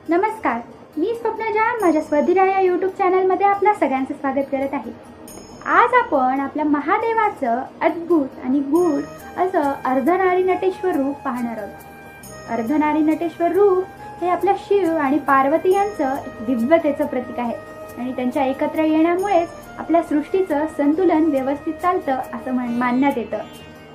नमस्कार, मी स्वप्नजा माझ्या स्वधीरा या यूट्यूब चॅनलमध्ये आपल्या सगळ्यांचं स्वागत करत आहे। आज आपण आपल्या महादेवाचं अद्भुत आणि गूढ असं अर्धनारी नटेश्वर रूप पाहणार आहोत। अर्धनारी नटेश्वर रूप हे आपल्या शिव आणि पार्वती यांचं दिव्यतेचं प्रतीक आहे आणि त्यांच्या एकत्र येण्यामुळेच आपल्या सृष्टीचं संतुलन व्यवस्थित चालतं असं मानण्यात येतं।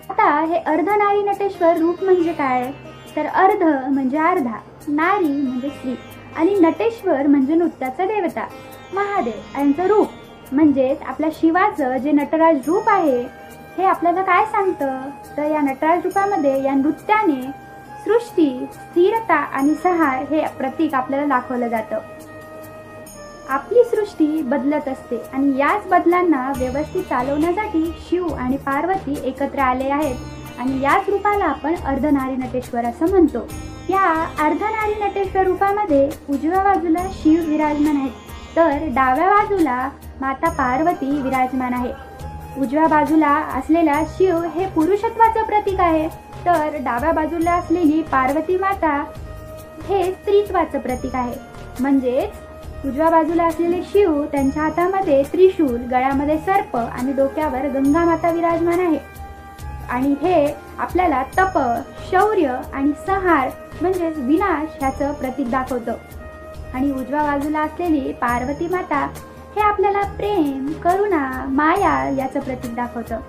आता हे अर्धनारी नटेश्वर रूप म्हणजे काय? तर अर्ध म्हणजे अर्धा, नारी म्हणजे स्त्री आणि नटेश्वर म्हणजे नृत्याचा देवता महादेव यांचं रूप म्हणजेच आपल्या शिवाचं जे नटराज रूप आहे हे आपल्याला काय सांगतं? तर या नटराज रूपामध्ये या नृत्याने सृष्टी, स्थिरता आणि सहार हे प्रतीक आपल्याला दाखवलं जातं। आपली सृष्टी बदलत असते आणि याच बदलांना व्यवस्थित चालवण्यासाठी शिव आणि पार्वती एकत्र आले आहेत आणि याच रूपाला आपण अर्धनारी नटेश्वर असं म्हणतो। या अर्धनारी नटेश्वर रूपामध्ये उजव्या बाजूला शिव विराजमान आहेत तर डाव्या बाजूला माता पार्वती विराजमान आहे। उजव्या बाजूला असलेला शिव हे पुरुषत्वाचं प्रतीक आहे तर डाव्या बाजूला असलेली पार्वती माता हे स्त्रीत्वाचं प्रतीक आहे। म्हणजेच उजव्या बाजूला असलेले शिव त्यांच्या हातामध्ये त्रिशूल, गळ्यामध्ये सर्प आणि डोक्यावर गंगा माता विराजमान आहे आणि हे आपल्याला तप, शौर्य आणि संहार म्हणजेच विनाश ह्याचं प्रतीक दाखवतं। आणि उजव्या बाजूला असलेली पार्वती माता हे आपल्याला प्रेम, करुणा, माया याचं प्रतीक दाखवतं।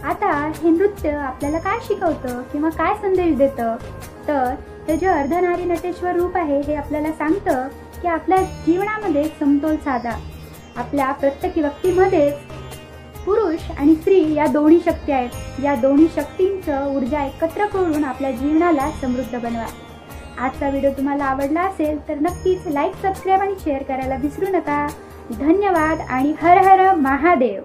आता हे नृत्य आपल्याला काय शिकवतं किंवा काय संदेश देतं? तर हे जे अर्धनारी नटेश्वर रूप आहे हे आपल्याला सांगतं की आपल्या जीवनामध्ये समतोल साधा। आपल्या प्रत्येक व्यक्तीमध्ये पुरुष आणि स्त्री या दोन्ही शक्ती आहेत। या दोन्ही शक्तींचं ऊर्जा एकत्र करून आपल्या जीवनाला समृद्ध बनवा। आजचा व्हिडिओ तुम्हाला आवडला असेल तर नक्कीच लाईक, सबस्क्राईब आणि शेअर करायला विसरू नका। धन्यवाद आणि हर हर महादेव।